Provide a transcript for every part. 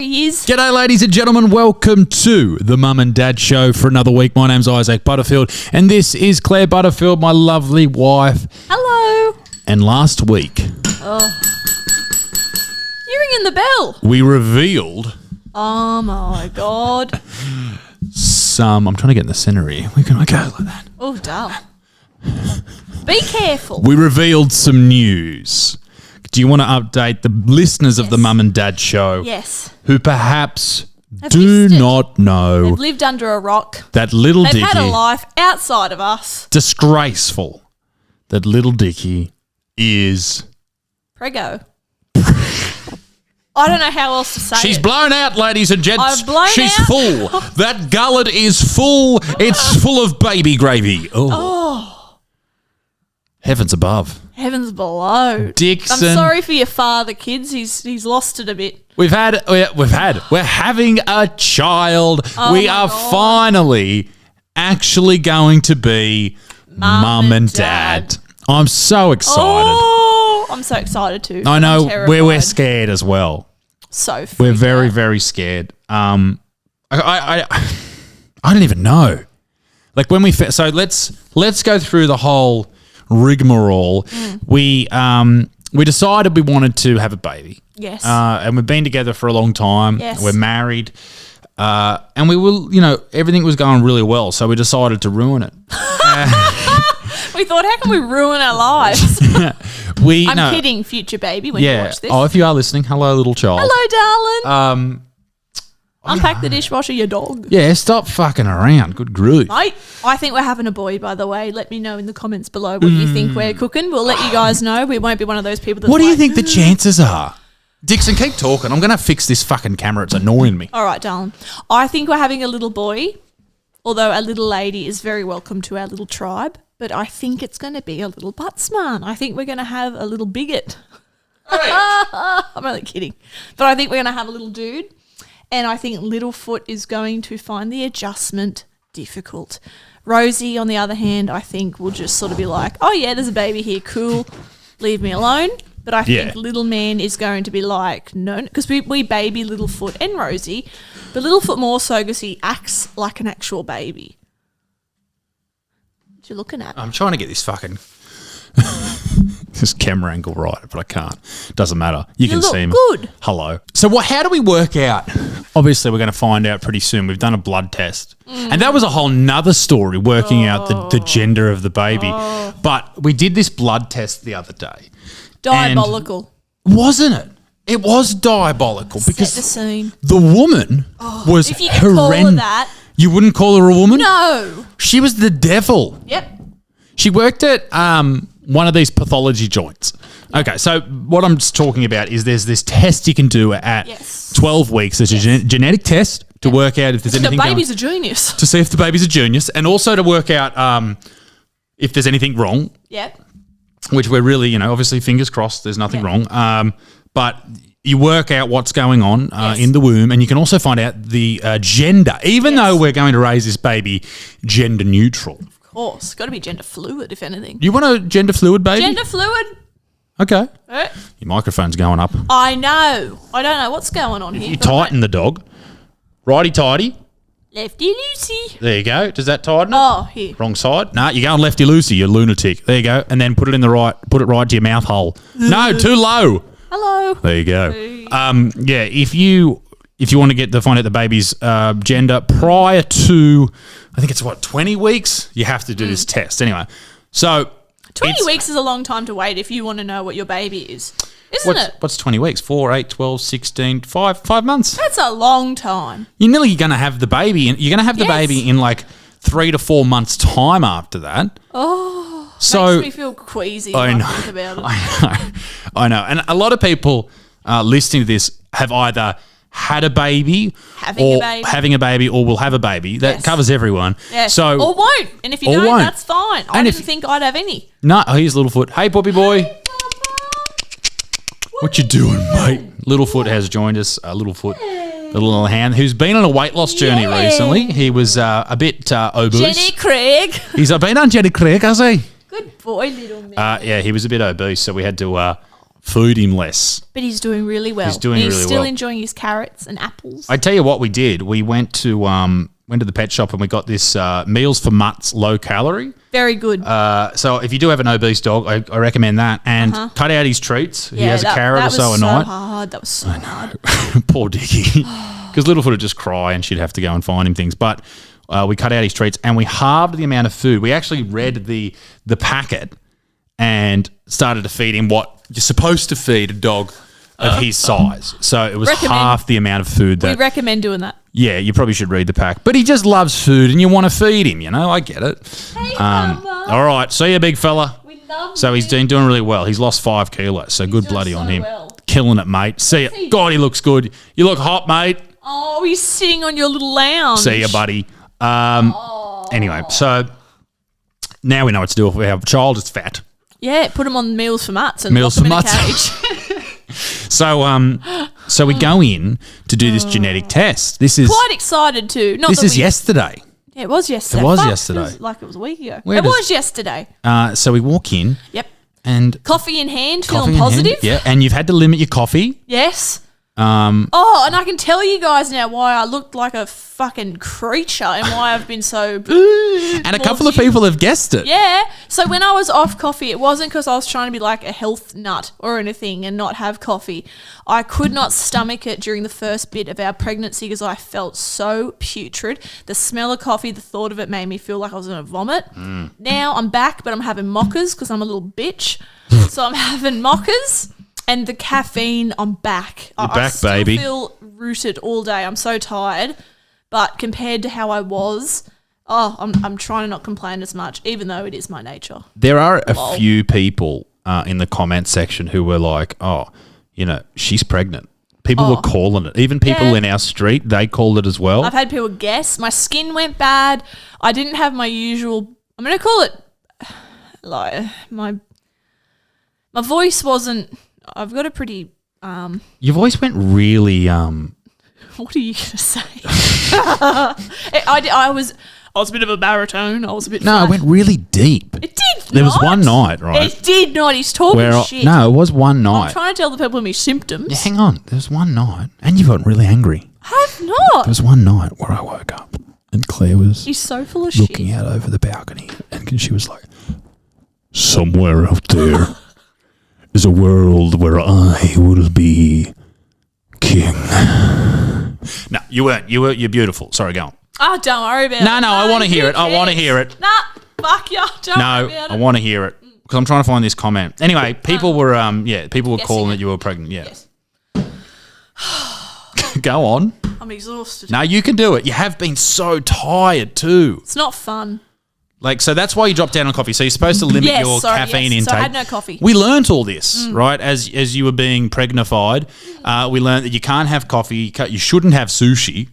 baby is. G'day, ladies and gentlemen. Welcome to the Mum and Dad Show for another week. My name's Isaac Butterfield, and this is Claire Butterfield, my lovely wife. Hello. And last week, You're ringing the bell. we revealed Oh, my God. some... I'm trying to get in the centre here. Where can I go like that? Oh, darling. Be careful. We revealed some news. Do you want to update the listeners of the Mum and Dad Show Yes. who perhaps Have do missed it. not know They've lived under a rock. that little They've Dickie... had a life outside of us. disgraceful that little Dickie is... Prego. I don't know how else to say She's it. blown out, ladies and gents. I've blown She's out. full. That gullet is full. It's full of baby gravy. Oh. Heavens above. Heavens below. Dixon. I'm sorry for your father, kids. He's lost it a bit. We're having a child. Oh We my are God. finally actually going to be Mum and Dad. I'm so excited. Oh, I'm so excited too. I I'm know we're terrified. scared as well. So freaked We're very, out. very scared. I don't even know. Like when so let's go through the whole rigmarole. We decided we wanted to have a baby. Yes. And we've been together for a long time. Yes. We're married. And we will, everything was going really well, so we decided to ruin it. We thought, how can we ruin our lives? I'm kidding, future baby, when you watch this. Oh, if you are listening, hello, little child. Hello, darling. Unpack the dishwasher, your dog. Yeah, stop fucking around. Good grief. Mate, I think we're having a boy, by the way. Let me know in the comments below what you think we're cooking. We'll let you guys know. We won't be one of those people that. What do you think the chances are? Dixon, keep talking. I'm going to fix this fucking camera. It's annoying me. All right, darling. I think we're having a little boy, although a little lady is very welcome to our little tribe. But I think it's going to be a little buttsman. I think we're going to have a little bigot. I'm only kidding. But I think we're going to have a little dude. And I think Littlefoot is going to find the adjustment difficult. Rosie, on the other hand, I think will just sort of be like, oh, yeah, there's a baby here. Cool. Leave me alone. But I think little man is going to be like, no, because we baby Littlefoot and Rosie. But Littlefoot more so because he acts like an actual baby. What you looking at? I'm trying to get this fucking this camera angle right, but I can't. Doesn't matter. You can look see me. good. Hello. So how do we work out? Obviously, we're going to find out pretty soon. We've done a blood test. And that was a whole nother story, working out the gender of the baby. But we did this blood test the other day. Diabolical. Wasn't it? It was diabolical because Set the scene. the woman was If you can call her horrendous. that. You wouldn't call her a woman? No. She was the devil. Yep. She worked at one of these pathology joints. Okay, so what I'm just talking about is there's this test you can do at 12 weeks. It's a genetic test to work out if there's The anything baby's a genius. to see if the baby's a genius, and also to work out if there's anything wrong, Yep. which we're really, obviously fingers crossed there's nothing wrong. But you work out what's going on in the womb, and you can also find out the gender, even though we're going to raise this baby gender neutral. Of course. Got to be gender fluid, if anything. You want a gender fluid baby? Gender fluid. Okay. Eh? Your microphone's going up. I know. I don't know what's going on here. You tighten the dog. Righty tighty. Lefty loosey. There you go. Does that tighten it? Oh, here. Wrong side. Nah, you're going lefty loosey, you lunatic. There you go. And then put it right to your mouth hole. No, too low. Hello. There you go. Hey. Yeah, if you want to find out the baby's gender prior to, I think it's 20 weeks, you have to do this test. Anyway, so 20 weeks is a long time to wait if you want to know what your baby is. Isn't it? What's 20 weeks? 4, 8, 12, 16, 5 months. That's a long time. You're nearly going to have the baby, and you're going to have the baby in like 3 to 4 months' time after that. Oh, so makes me feel queasy when I think about it. I know. And a lot of people listening to this have either had a baby, having a baby, or will have a baby. That covers everyone. Yeah. So or won't. And if you don't, that's fine. I didn't think I'd have any. No, here's Littlefoot. Hey, puppy boy. Hey, what you doing, mate? Littlefoot has joined us. Littlefoot, the little hand, who's been on a weight loss journey recently. He was a bit obese. Jenny Craig. He's been on Jenny Craig, has he? Good boy, little man. Yeah, he was a bit obese, so we had to Feed him less. But he's doing really well. He's doing really still well. enjoying his carrots and apples. I tell you what we did. We went to the pet shop and we got this Meals for Mutts low calorie. Very good. So if you do have an obese dog, I recommend that. And cut out his treats. He has a carrot or so a night. That was so hard. Poor Dickie. Because Littlefoot would just cry and she'd have to go and find him things. But we cut out his treats and we halved the amount of food. We actually read the packet and started to feed him what you're supposed to feed a dog of his size. So it was half the amount of food that... We recommend doing that. Yeah, you probably should read the pack. But he just loves food and you want to feed him, I get it. Hey, Mama. All right, see you, big fella. We love So he's you. doing really well. He's lost 5 kilos, so good doing bloody so on him. well. Killing it, mate. See you. God, he looks good. You look hot, mate. Oh, he's sitting on your little lounge. See you, buddy. Anyway, so now we know what to do if we have a child that's fat. Yeah, put him on Meals for Mutts and Meals lock him for in Mutts. a cage. So we go in to do this genetic test. This is Quite excited too. Not this that is yesterday. Yeah, it was yesterday. It was Fuck, yesterday. feels like it was a week ago. Where it does- was yesterday. So we walk in Yep. and Coffee in hand, coffee feeling in hand. positive. Yeah, and you've had to limit your coffee. Yes. And I can tell you guys now why I looked like a fucking creature and why I've been so. And a couple of people have guessed it. Yeah. So when I was off coffee, it wasn't because I was trying to be like a health nut or anything and not have coffee. I could not stomach it during the first bit of our pregnancy because I felt so putrid. The smell of coffee, the thought of it made me feel like I was going to vomit. Now I'm back, but I'm having mochas because I'm a little bitch. So I'm having mochas. And the caffeine, I'm back. You're I back, still baby. feel rooted all day. I'm so tired. But compared to how I was, I'm trying to not complain as much, even though it is my nature. There are a few people in the comment section who were like, she's pregnant. People were calling it. Even people in our street, they called it as well. I've had people guess. My skin went bad. I didn't have my usual, I'm going to call it, like, my voice wasn't, I've got a pretty, Your voice went really... what are you going to say? I was a bit of a baritone. I was a bit No, flat. it went really deep. It did There was not. one night, right? It did not. He's talking Where shit. no, it was one I'm night. trying to tell the people my symptoms. Yeah, hang on. There was one night, and you got really angry. Have not. There was one night where I woke up, and Claire was He's so full of looking shit. out over the balcony, and she was like, "Somewhere out there is a world where I will be king." No, you weren't. You're beautiful. Sorry, go on. Oh, don't worry about it. No, I want to hear who it. I want to cares? hear it. Nah, fuck ya. Don't No, worry about I it. want to hear it because I'm trying to find this comment. Anyway, people were Guessing calling it. that you were pregnant. Yeah, Yes. go on. I'm exhausted. No, you can do it. You have been so tired too. It's not fun. Like, so that's why you dropped down on coffee. So you're supposed to limit Yes, your sorry, caffeine yes. intake. So I had no coffee. We learnt all this, right? As you were being pregnified, we learned that you can't have coffee. You shouldn't have sushi.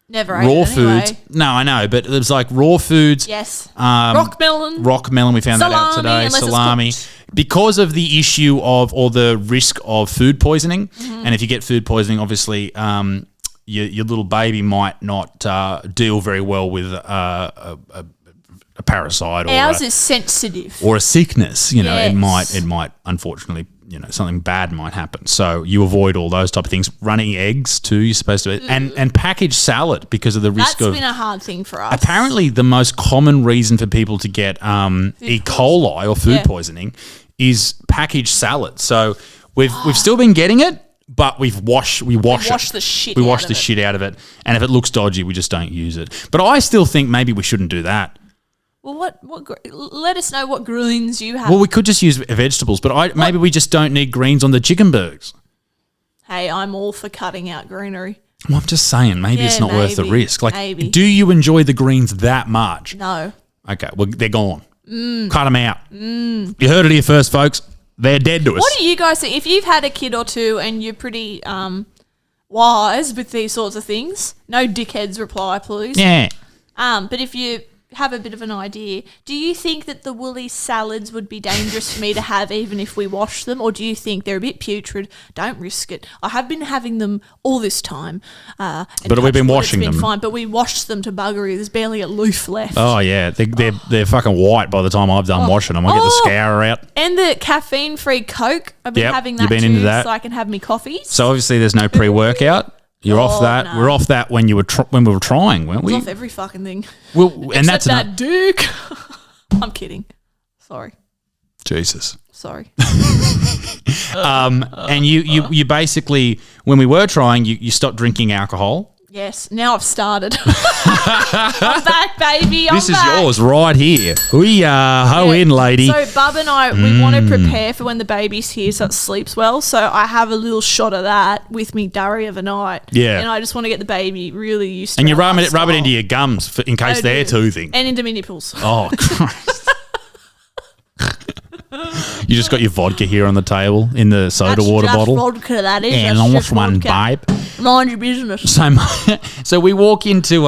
Never ate Raw it anyway. foods. No, I know, but there's like raw foods. Yes. Rock melon. Rock melon, we found that out Salami, today. unless it's Salami. cooked. Because of the issue of or the risk of food poisoning. Mm-hmm. And if you get food poisoning, obviously your little baby might not deal very well with a parasite Ours is sensitive. or a sickness. You know, Yes. it might unfortunately, something bad might happen. So you avoid all those type of things. Running eggs too, you're supposed to, and packaged salad because of the risk That's of. been a hard thing for us. Apparently, the most common reason for people to get E. coli or food Yeah. poisoning is packaged salad. So we've still been getting it, but we wash wash it. the shit We out wash of the it. shit out of it, and if it looks dodgy, we just don't use it. But I still think maybe we shouldn't do that. Well, let us know what greens you have. Well, we could just use vegetables, but maybe we just don't need greens on the chicken burgers. Hey, I'm all for cutting out greenery. Well, I'm just saying, maybe it's Yeah, not worth the maybe, risk. Like, maybe. do you enjoy the greens that much? No. Okay, well, they're gone. Cut them out. You heard it here first, folks. They're dead to us. What do you guys think? If you've had a kid or two and you're pretty wise with these sorts of things, no dickheads reply, please. Yeah. But if you have a bit of an idea. Do you think that the woolly salads would be dangerous for me to have even if we wash them, or do you think they're a bit putrid? Don't risk it. I have been having them all this time. But we've been washing them. Fine, but we washed them to buggery. There's barely a leaf left. Oh, yeah. They're fucking white by the time I've done washing them. I get the scour out. And the caffeine-free Coke. I've been having that you've been too, into that. so I can have me coffees. So obviously there's no pre-workout. You're off that. No. We're off that when we were trying, weren't we? It's off every fucking thing. Well, and Except that's that Duke. I'm kidding. Sorry. Jesus. Sorry. And you basically, when we were trying, you stopped drinking alcohol. Yes. Now I've started. I'm back, baby. This is back. yours right here. We hoe in, lady. So Bub and I, we want to prepare for when the baby's here so it sleeps well. So I have a little shot of that with me durry of a night. Yeah. And I just want to get the baby really used to And you our rub it lifestyle. into your gums in case they're toothing. And into my nipples. Oh, Christ. You just got your vodka here on the table in the soda That's water just bottle. Vodka, that is. And That's off just one, vodka. babe. Mind your business. So we walk into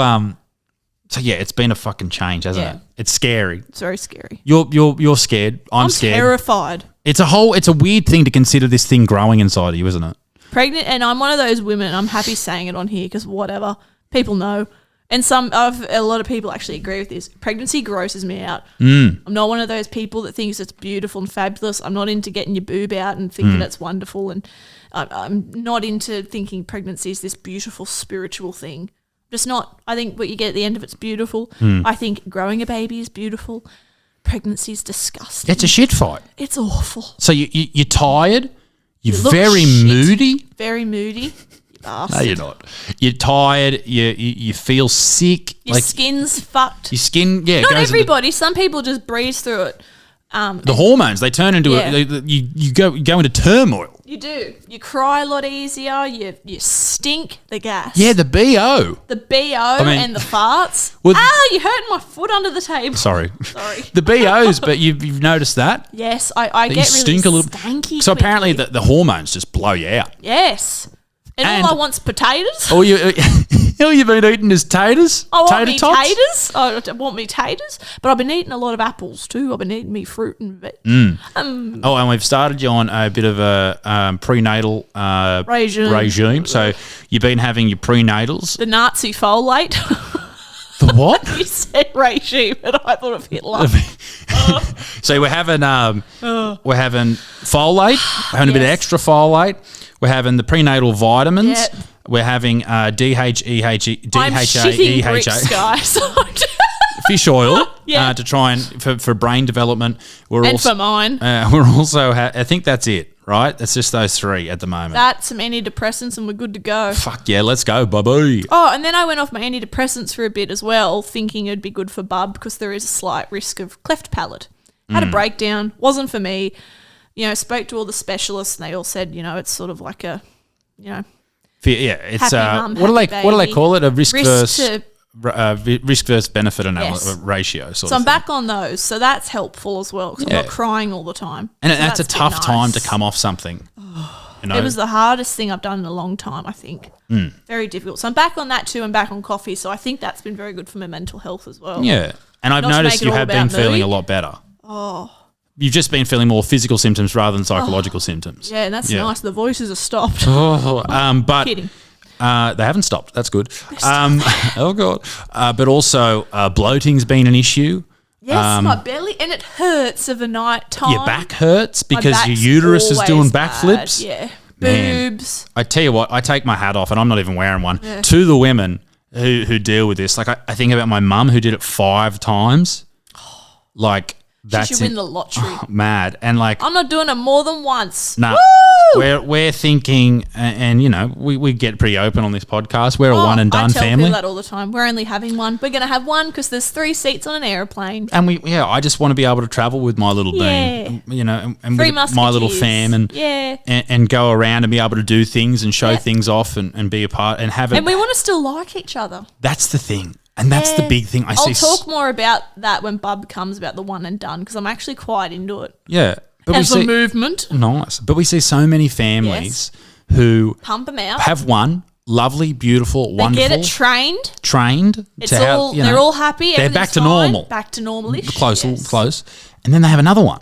so yeah, it's been a fucking change, hasn't Yeah. it? It's scary. It's very scary. You're scared. I'm scared. Terrified. It's a weird thing to consider this thing growing inside of you, isn't it? Pregnant, and I'm one of those women. I'm happy saying it on here because whatever, people know. And a lot of people actually agree with this. Pregnancy grosses me out. I'm not one of those people that thinks it's beautiful and fabulous. I'm not into getting your boob out and thinking it's wonderful. And I'm not into thinking pregnancy is this beautiful spiritual thing. Just not. I think what you get at the end of it's beautiful. I think growing a baby is beautiful. Pregnancy is disgusting. It's a shit fight. It's awful. So you're tired. You're You look very shit. moody. Very moody. You bastard. No, you're not. You're tired. You feel sick. Your skin's fucked. Your skin. Yeah, Not goes everybody. Some people just breeze through it. the hormones, they turn into Yeah. you go into turmoil. You do. You cry a lot easier. You stink the gas. Yeah, the BO. The BO mean- and the farts. Well, you hurt my foot under the table. Sorry. Sorry. The BOs, but you've noticed that? Yes, I That get you really stink a little. stanky. So apparently quickly. the hormones just blow you out. Yes. And And- all I want's potatoes. All you've been eating is taters. I want Tater me tots? taters. I want me taters. But I've been eating a lot of apples too. I've been eating me fruit and veg. Oh, and we've started you on a bit of a prenatal regime. So you've been having your prenatals. The Nazi folate. The what? You said regime, and I thought of Hitler. So we're having folate, we're having a bit of Yes. extra folate. We're having the prenatal vitamins. Yep. We're having I'm shitting bricks, guys. fish oil Yeah. to try and for brain development. We're And also for mine. we're also I think that's it, right? It's just those three at the moment. That's some antidepressants and we're good to go. Fuck yeah, let's go, bye-bye. Oh, and then I went off my antidepressants for a bit as well, thinking it'd be good for Bub because there is a slight risk of cleft palate. Had a breakdown, wasn't for me. Spoke to all the specialists and they all said, it's sort of like a, Yeah, it's Happy mum, what do happy they baby. call it? A risk to. versus benefit Yes. ratio sort So of I'm thing. back on those, so that's helpful as well because I'm Yeah. not crying all the time. And So that's a been tough time to nice. come off something. It was the hardest thing I've done in a long time, I think. Very difficult. So I'm back on that too and back on coffee. So I think that's been very good for my mental health as well. Yeah. And I've Not to noticed make it you all have been about feeling me. a lot better. Oh. You've just been feeling more physical symptoms rather than psychological symptoms. Yeah, and that's Yeah. nice. The voices are stopped. But Kidding. they haven't stopped. That's good. Oh, God. But also bloating's been an issue. Yes, my belly, and it hurts of a night time. Your back hurts My because your back's uterus is doing always backflips. bad. Yeah. Man. Boobs. I tell you what, I take my hat off, and I'm not even wearing one, to the women who deal with this. Like, I think about my mum who did it 5 times. Like, She that's should win the lottery. mad. And, like, I'm not doing it more than once. nah, Woo! we're thinking, and we get pretty open on this podcast. We're a Oh, one and done I tell family. people that all the time. We're only having one. We're going to have one because there's 3 seats on an airplane. And I just want to be able to travel with my little Yeah. bean, and Three with my little musketeers. fam, and, Yeah. and go around and be able to do things and show Yep. things off and be a part and have it. And we want to still like each other. That's the thing, and that's the Yeah. big thing. I'll talk more about that when Bub comes about the one and done because I'm actually quite into it. Yeah, but As we a see movement, nice, but we see so many families who pump them out. have one, lovely, beautiful, They wonderful. get it trained. Trained. It's all. They're all happy. They're back to everything's fine, normal. Back to normal-ish. Close. And then they have another one.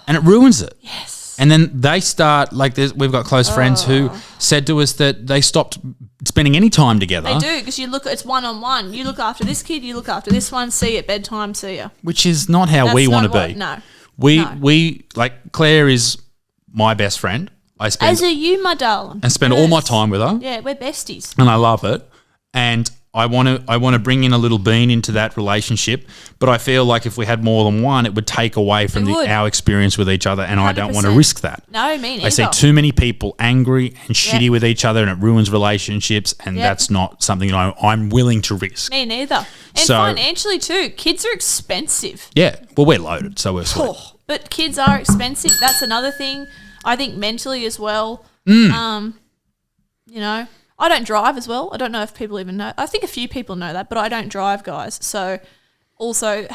And it ruins it. Yes. And then they start, we've got close friends who said to us that they stopped spending any time together. They do, because it's one-on-one. You look after this kid, you look after this one, see you at bedtime, see you. Which is not how we want to be. No. We Claire is my best friend. As are you, my darling. I spend all my time with her. Yeah, we're besties. And I love it. And I want to bring in a little bean into that relationship, but I feel like if we had more than one, it would take away from our experience with each other, and 100%. I don't want to risk that. No, me neither. I see too many people angry and shitty with each other, and it ruins relationships, and that's not something I'm willing to risk. Me neither. And financially too, kids are expensive. Yeah, well, we're loaded, so we're sweet. But kids are expensive. That's another thing. I think mentally as well. I don't drive as well. I don't know if people even know. I think a few people know that, but I don't drive, guys. So also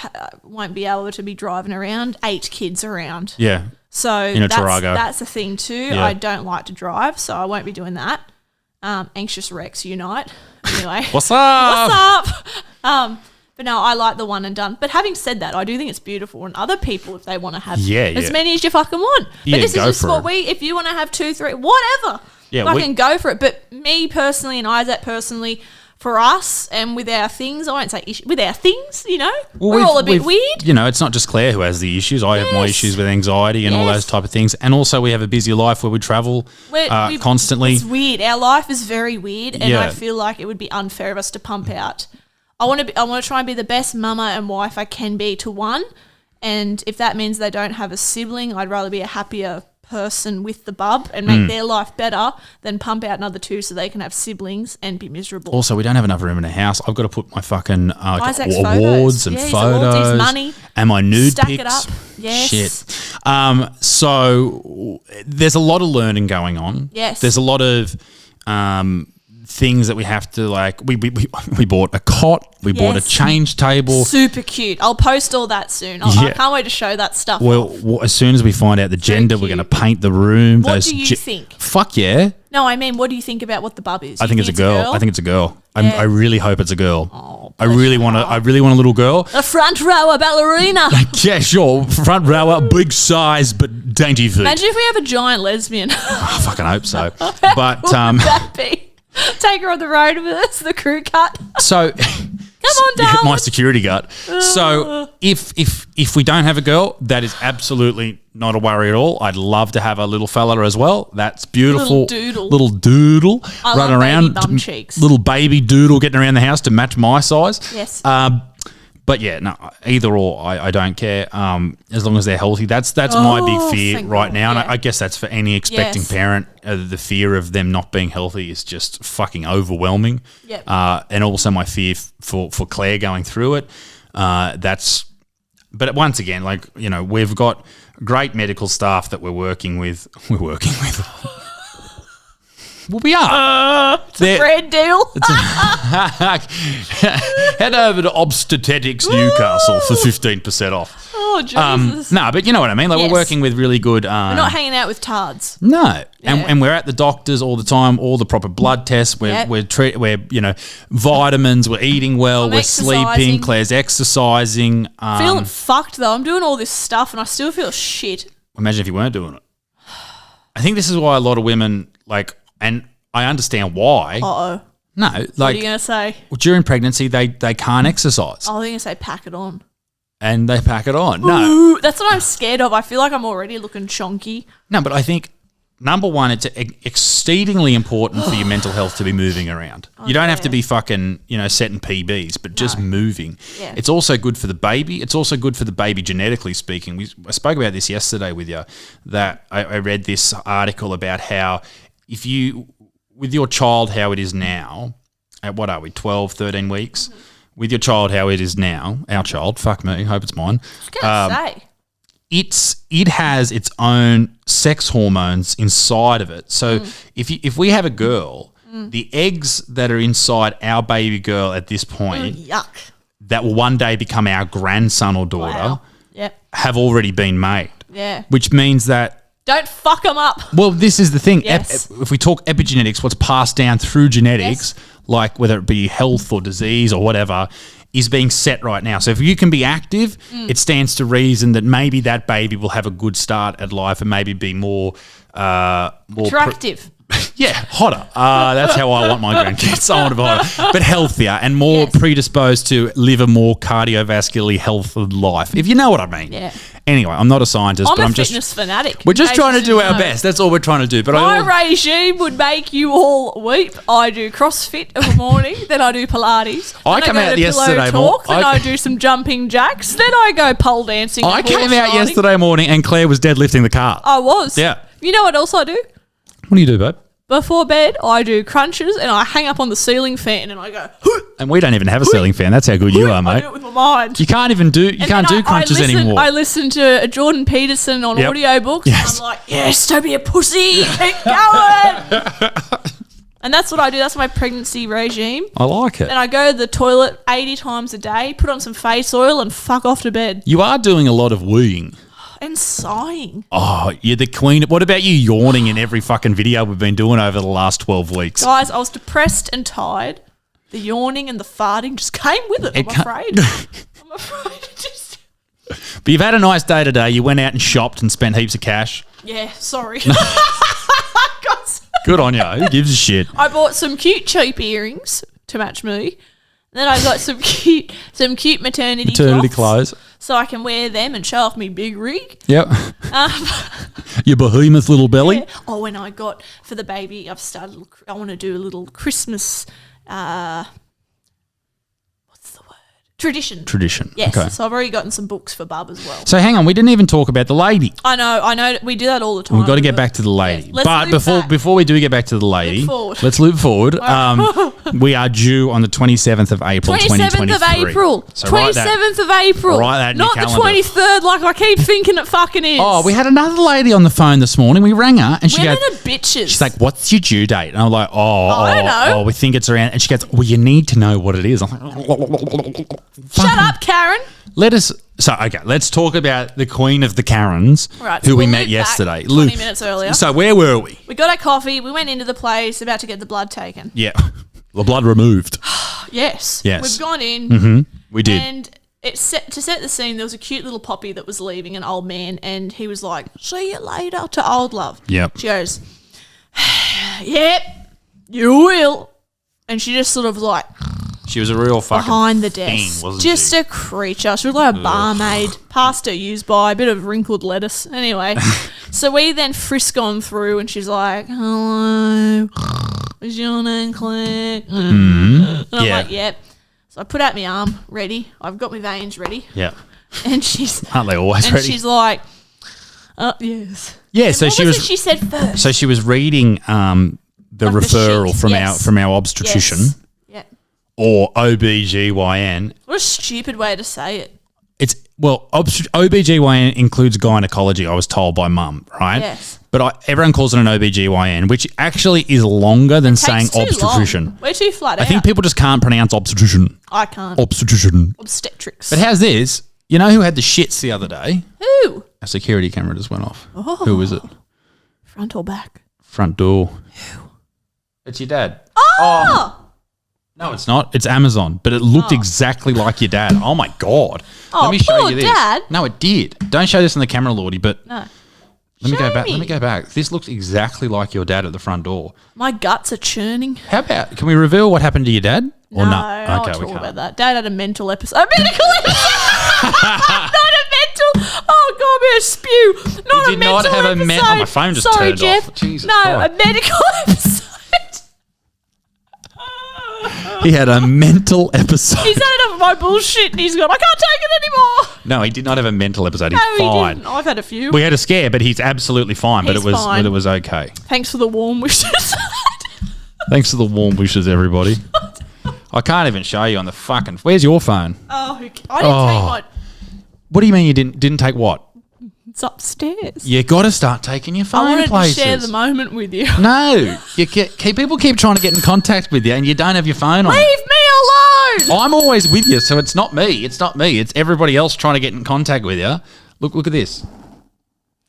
won't be able to be driving around 8 kids around. Yeah. So that's the thing too. Yeah. I don't like to drive, so I won't be doing that. Anxious Rex unite. Anyway. What's up? But no, I like the one and done. But having said that, I do think it's beautiful, and other people, if they want to have as many as you fucking want. Yeah, but this is just what it. if you want to have 2, 3, whatever. Yeah, fucking go for it. But me personally and Isaac personally, for us and with our things, I won't say with our things, we're all a bit weird. It's not just Claire who has the issues. I have my issues with anxiety and all those type of things. And also we have a busy life where we travel constantly. It's weird. Our life is very weird, and I feel like it would be unfair of us to pump out. I want to try and be the best mama and wife I can be to one. And if that means they don't have a sibling, I'd rather be a happier person with the bub and make their life better than pump out another 2 so they can have siblings and be miserable. Also, we don't have enough room in the house. I've got to put my fucking Isaac's awards and photos his money, and my nude stack pics. It up. Yes. Shit. So there's a lot of learning going on. Yes. There's a lot of things that we have to we bought a cot, we bought a change table. Super cute. I'll post all that soon. I can't wait to show that stuff. Well, as soon as we find out the gender, we're going to paint the room. What do you think? Fuck yeah. No, I mean, what do you think about what the bub is? I think it's a girl. I think it's a girl. Yeah. I really hope it's a girl. Oh, I really want a little girl. A front rower ballerina. Yeah, sure. Front rower, big size, but dainty feet. Imagine if we have a giant lesbian. I fucking hope so. But what would that be? Take her on the road with us, the crew cut. So, come on, darling. My security guard. So, if we don't have a girl, that is absolutely not a worry at all. I'd love to have a little fella as well. That's beautiful. Little doodle. I running love around, baby bum cheeks. Little baby doodle getting around the house to match my size. Yes. But yeah, no, either or, I don't care. As long as they're healthy, that's my big fear right now, and I guess that's for any expecting parent. The fear of them not being healthy is just fucking overwhelming. Yep. And also my fear for Claire going through it. But once again, we've got great medical staff that we're working with. Well, we are. It's a brand deal. Head over to Obstetricians Newcastle for 15% off. Oh, Jesus. No, but you know what I mean. We're working with really good. We're not hanging out with tards. No, and we're at the doctors all the time. All the proper blood tests. We're vitamins. We're eating well. We're sleeping. Claire's exercising. Feeling fucked though. I'm doing all this stuff and I still feel shit. Imagine if you weren't doing it. I think this is why a lot of women and I understand why. Uh-oh. No, what are you going to say? During pregnancy, they can't exercise. Oh, they're going to say pack it on. And they pack it on. No. Ooh, that's what I'm scared of. I feel like I'm already looking chonky. No, but I think, number one, it's exceedingly important for your mental health to be moving around. You don't have to be fucking, setting PBs, but just moving. Yeah. It's also good for the baby. It's also good for the baby genetically speaking. I spoke about this yesterday with you, that I read this article about how if you, with your child how it is now, at what are we, 12, 13 weeks, with your child how it is now, our child, fuck me, hope it's mine. I was going to say. It has its own sex hormones inside of it. So if we have a girl, the eggs that are inside our baby girl at this point, yuck, that will one day become our grandson or daughter, have already been made. Yeah. Which means that Don't fuck them up. Well, this is the thing. Yes. If we talk epigenetics, what's passed down through genetics, like whether it be health or disease or whatever, is being set right now. So if you can be active, it stands to reason that maybe that baby will have a good start at life and maybe be more Attractive. hotter. That's how I want my grandkids. I want to be hotter, but healthier and more predisposed to live a more cardiovascularly healthy life, if you know what I mean. Yeah. Anyway, I'm not a scientist, I'm but a I'm fitness just fanatic. we're just in trying to case do you our know. best. That's all we're trying to do. But My regime would make you all weep. I do CrossFit in the morning, then I do Pilates. I then come go out to yesterday Pillow Talk, mor- then I- I do some jumping jacks, then I go pole dancing. I and came horse out riding. yesterday morning and Claire was deadlifting the car. I was. Yeah. You know what else I do? What do you do, babe? Before bed, I do crunches and I hang up on the ceiling fan and I go, And we don't even have a ceiling fan. That's how good you are, I mate. do it with my mind. You can't even do And can't then do crunches anymore. I listen to a Jordan Peterson on Yep. audiobooks. Yes. And I'm like, yes, don't be a pussy. Keep going. And that's what I do. That's my pregnancy regime. I like it. Then I go to the toilet 80 times a day, put on some face oil and fuck off to bed. You are doing a lot of wooing. And sighing. Oh, you're the queen. What about you yawning in every fucking video we've been doing over the last 12 weeks? Guys, I was depressed and tired. The yawning and the farting just came with it, I'm afraid. I'm afraid it just... But you've had a nice day today. You went out and shopped and spent heaps of cash. Yeah, sorry. Good on you. Who gives a shit? I bought some cute cheap earrings to match me. Then I got some cute maternity clothes. so I can wear them and show off my big rig. Yep. Your behemoth little belly. Yeah. Oh, and I got for the baby. I want to do a little Christmas. What's the word? Tradition. Yes. Okay. So I've already gotten some books for Bub as well. So hang on, we didn't even talk about the lady. I know. We do that all the time. We've got to get back to the lady. Yes, let's But loop back. before we do get back to the lady, Look forward. let's loop forward. We are due on the 27th of April, 27th of 2023. April. So write that. 27th of April. Write that in your Not the calendar. 23rd like I keep thinking it fucking is. Oh, we had another lady on the phone this morning. We rang her and she Women goes, are bitches. she's like, what's your due date? And I'm like, I don't know. we think it's around. And she goes, well, you need to know what it is. I'm like, shut up, Karen. Let's talk about the queen of the Karens, Right, who so we we'll met loop back yesterday. 20 minutes earlier. So where were we? We got our coffee. We went into the place, about to get the blood taken. Yeah. The blood removed. Yes. Yes. We've gone in. We did. And to set the scene, there was a cute little poppy that was leaving, an old man, and he was like, see you later to old love. Yep. She goes, yep, you will. And she just sort of like She was a real fucking behind the thing, desk. wasn't Just she? a creature. She was like a barmaid. Past her used by, a bit of wrinkled lettuce. Anyway, so we then frisk on through and she's like, hello, is your name Claire? And I'm Yeah. like, yep. So I put out my arm, ready. I've got my veins ready. Yeah. And she's Aren't they always and ready? she's like, yes. Yeah, And so what she was was it she said first? so she was reading the Like the referral sheet, from yes. our obstetrician Yes. Yeah. or OBGYN. What a stupid way to say it. It's OBGYN includes gynecology, I was told by mum, right? Yes. But everyone calls it an OBGYN, which actually is longer than saying Takes too obstetrician. long. We're too flat I out. think people just can't pronounce obstetrician. I can't. Obstetrician. Obstetrics. But how's this? You know who had the shits the other day? Who? A security camera just went off. Oh. Who was it? Front or back? Front door. Who? It's your dad. Oh! No, it's not. It's Amazon, but it looked exactly like your dad. Oh my god! Oh, Let me show poor you this. Dad. No, it did. Don't show this on the camera, Lordy. But No. let me go Show back. me. Let me go back. This looks exactly like your dad at the front door. My guts are churning. How about? Can we reveal what happened to your dad? Or No, no? I don't Okay, talk we can't. about that. Dad had a mental episode. A medical episode! Not a mental. Oh, God, I'm going to spew. Not He a did not mental have a episode. oh, my phone just Sorry, turned Jeff. off. Jesus no, Christ. a medical episode. He had a mental episode. He's had enough of my bullshit and he's gone, I can't take it anymore. No, he did not have a mental episode. He's No, he fine. didn't. I've had a few. We had a scare, but he's absolutely fine. But He's it was fine. but it was okay. Thanks for the warm wishes. Thanks for the warm wishes, everybody. I can't even show you on the fucking. Where's your phone? Oh, I didn't take mine. What do you mean you didn't take what? It's upstairs. You got to start taking your phone I wanted places. to share the moment with you. No, people keep trying to get in contact with you, and you don't have your phone on. Leave me alone. I'm always with you, so it's not me. It's not me. It's everybody else trying to get in contact with you. Look at this.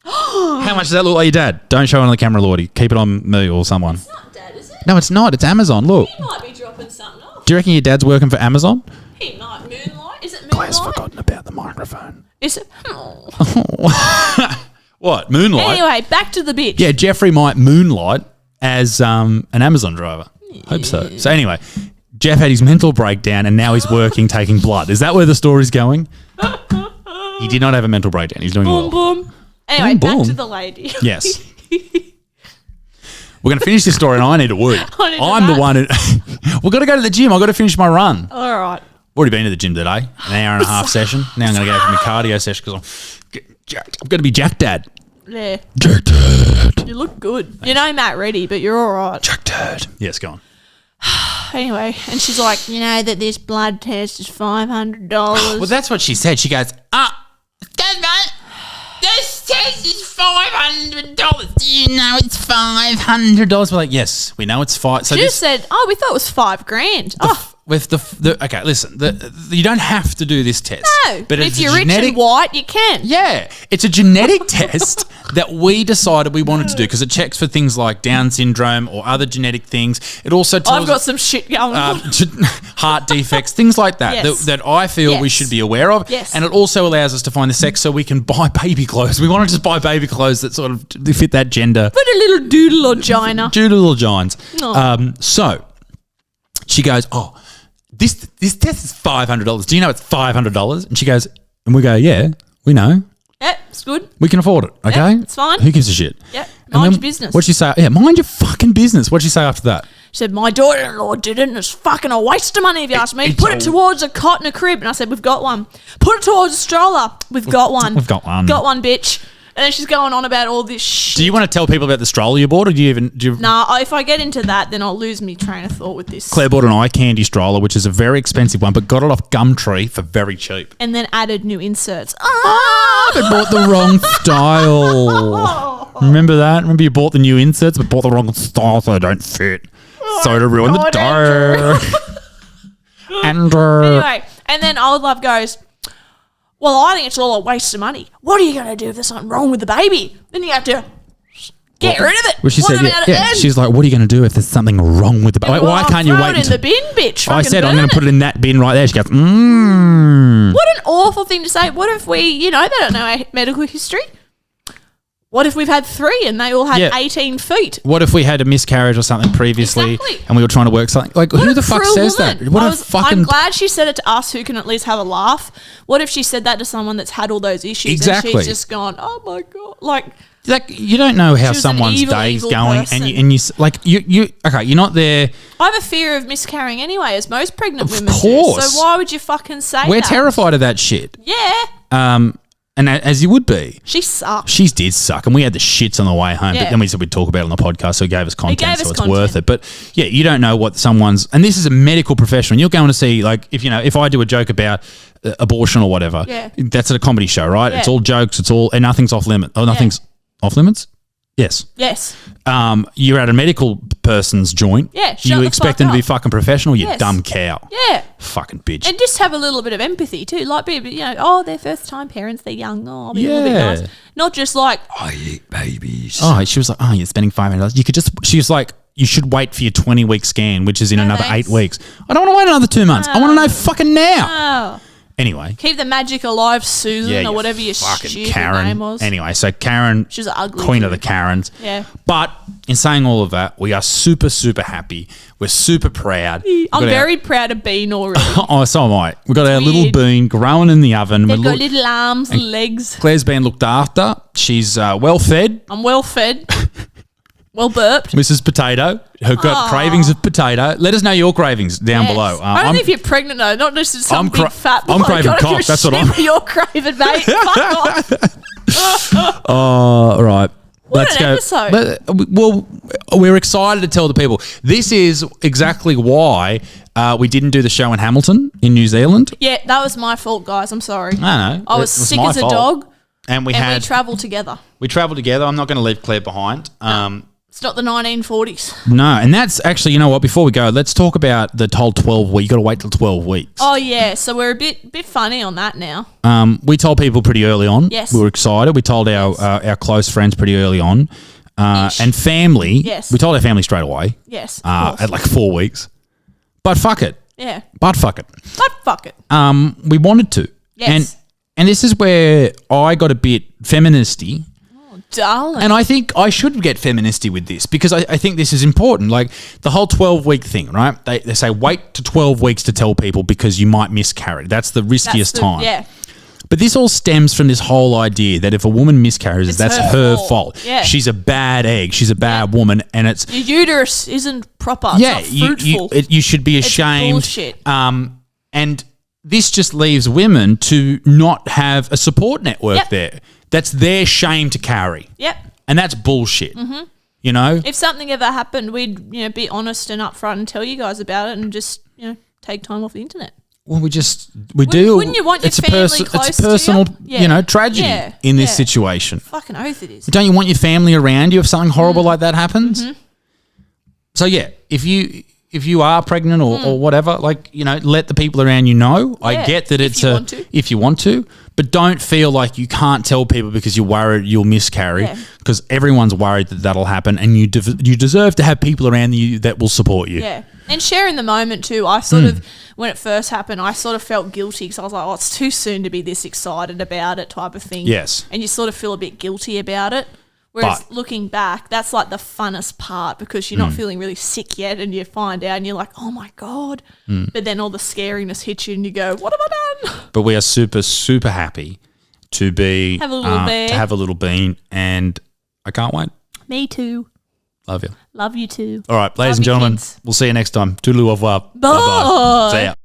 How much does that look like your dad? Don't show it on the camera, Lordy. Keep it on me or someone. It's not Dad, is it? No, it's not. It's Amazon. Look. He might be dropping something off. Do you reckon your dad's working for Amazon? He might. Moonlight? Is it Moonlight? Claire's forgotten about the microphone. Is it? What? Moonlight? Anyway, back to the bitch. Yeah, Jeffrey might moonlight as an Amazon driver. Hope so. So anyway, Jeff had his mental breakdown and now he's working taking blood. Is that where the story's going? He did not have a mental breakdown. He's doing Boom, well. boom. Anyway, Boom, back boom. to the lady. Yes. We're going to finish this story and I need to woo. I'm the one who... We've got to go to the gym. I've got to finish my run. All right. Already been to the gym today. An hour and a half session. Now I'm going to go for my cardio session because I'm going to be Jack Dad. Yeah. Jack Dad. You look good. Thanks. You know Matt Reddy, but you're all right. Jack Dad. Yes, go on. Anyway, and she's like, you know that this blood test is $500. Well, that's what she said. She goes, excuse me, this test is $500. Do you know it's $500? We're like, yes, we know it's five. So she this just said, oh, we thought it was $5,000. with the okay, listen, you don't have to do this test. No, but if it's you're rich and white, you can. Yeah, it's a genetic test that we decided we wanted to do because it checks for things like Down syndrome or other genetic things. It also tells I've got some shit going on. heart defects, things like that, Yes. that I feel we should be aware of. Yes. And it also allows us to find the sex so we can buy baby clothes. We want to just buy baby clothes that sort of fit that gender. Put a little doodle or gina. Doodle giants. Oh. So she goes, oh, this test is $500. Do you know it's $500? And she goes, and we go, yeah, we know. Yep, it's good. We can afford it, okay? Yep, it's fine. Who gives a shit? Yep, And mind then your business. What'd she say? Yeah, mind your fucking business. What'd she say after that? She said, my daughter-in-law did it and it's fucking a waste of money if you ask me. it's Put it towards a cot and a crib. And I said, we've got one. Put it towards a stroller. We've got one. We've got one. Got one, bitch. And then she's going on about all this shit. Do you want to tell people about the stroller you bought, or do you? Nah, if I get into that, then I'll lose me train of thought with this. Claire bought an eye candy stroller, which is a very expensive one, but got it off Gumtree for very cheap. And then added new inserts. But bought the wrong style. Remember that? Remember you bought the new inserts, but bought the wrong style, so they don't fit. So to ruin the God, dough. Andrew. Anyway, and then Old Love goes, well, I think it's all a waste of money. What are you going to do if there's something wrong with the baby? Then you have to get rid of it. Well, she What said, about it yeah. then? She's like, what are you going to do if there's something wrong with the baby? Why can't you throw wait it in the bin, bitch? I Fucking said, I'm burn going to put it in that bin right there. She goes, What an awful thing to say. What if we, they don't know our medical history? What if we've had 3 and they all had Yeah. 18 feet? What if we had a miscarriage or something previously Exactly. and we were trying to work something? Like, What who a the fuck cruel says woman. that? What a fucking... I'm glad she said it to us who can at least have a laugh. What if she said that to someone that's had all those issues Exactly. and she's just gone, oh my God. Like you don't know how She was an someone's evil, day's evil going person. and you okay, you're not there. I have a fear of miscarrying anyway, as most pregnant women course. do. So why would you fucking say We're that? terrified of that shit. Yeah. And as you would be. She sucks. She did suck, and we had the shits on the way home. Yeah. But then we said we'd talk about it on the podcast, so it gave us content, gave so us it's content. worth it. But yeah, you don't know what someone's, and this is a medical professional. You're going to see, like, if I do a joke about abortion or whatever, Yeah. that's at a comedy show, right? Yeah. It's all jokes. It's all, and nothing's off limit. Oh, nothing's off limits. Yes. Yes. You're at a medical person's joint. Yeah, shut You the expect fuck them to be up. fucking professional, you Yes. dumb cow. Yeah. Fucking bitch. And just have a little bit of empathy too. Like, be, they're first time parents, they're young. Oh, I'll be a little bit Yeah. nice. Not just like, I eat babies. Oh, she was like, you're spending $500. You could just, she was like, you should wait for your 20-week scan, which is in another thanks. 8 weeks. I don't want to wait another 2 months. I want to know fucking now. oh, Anyway. keep the magic alive, Susan, Yeah, or you whatever your fucking stupid Karen. name was. Anyway, so Karen, She was an ugly queen of dude. the Karens. Yeah. But in saying all of that, we are super, super happy. We're super proud. We've I'm got very proud of Bean already. Oh, so am I. We've got our weird. little bean growing in the oven. They've We're got little arms, legs. Claire's been looked after. She's well fed. I'm well fed, well burped. Mrs. Potato, who got cravings of potato. Let us know your cravings down Yes. below. I don't know if you're pregnant though, not just some I'm big cra- fat. I'm bloke. craving I don't cock, give a that's what shit I'm- what you're craving, mate. Fuck off. Oh, right. What an episode. Well, we're excited to tell the people. This is exactly why we didn't do the show in Hamilton in New Zealand. Yeah, that was my fault, guys. I'm sorry. I know. I was sick as a dog, And we and had we travelled together. we travelled together. I'm not going to leave Claire behind. It's not the 1940s. No, and that's actually, you know what, before we go, let's talk about the whole 12 week. You got to wait till 12 weeks. Oh, yeah. So we're a bit funny on that now. We told people pretty early on. Yes. We were excited. We told our close friends pretty early on. And family. Yes. We told our family straight away. Yes. Of course. At like 4 weeks. But fuck it. Yeah. But fuck it. But fuck it. We wanted to. Yes. And this is where I got a bit feministy. Darling. And I think I should get feministy with this because I think this is important. Like the whole 12-week thing, right? They say wait to 12 weeks to tell people because you might miscarry. That's the riskiest time. Yeah. But this all stems from this whole idea that if a woman miscarries, that's her fault. Yeah. She's a bad egg. She's a bad woman. And it's... Your uterus isn't proper. Yeah. It's not fruitful. You should be ashamed. It's bullshit. And this just leaves women to not have a support network there. That's their shame to carry. Yep. And that's bullshit. Mm-hmm. You know? If something ever happened, we'd be honest and upfront and tell you guys about it and just take time off the internet. Well, we do. Wouldn't you want your family close it's a personal, to you? tragedy in this situation. Fucking oath it is. Don't you want your family around you if something horrible like that happens? Mm-hmm. So yeah, if you are pregnant or whatever, let the people around you know. Yeah, I get that if you want to, but don't feel like you can't tell people because you're worried you'll miscarry. Because everyone's worried that that'll happen, and you deserve to have people around you that will support you. Yeah, and share in the moment too. I sort of, when it first happened, I sort of felt guilty because I was like, oh, it's too soon to be this excited about it, type of thing. Yes, and you sort of feel a bit guilty about it. Whereas looking back, that's like the funnest part because you're not feeling really sick yet and you find out and you're like, oh my God. But then all the scariness hits you and you go, what have I done? But we are super, super happy to have a little bean and I can't wait. Me too. Love you. Love you too. All right, ladies and gentlemen, we'll see you next time. Toodaloo, au revoir. Bye. See ya.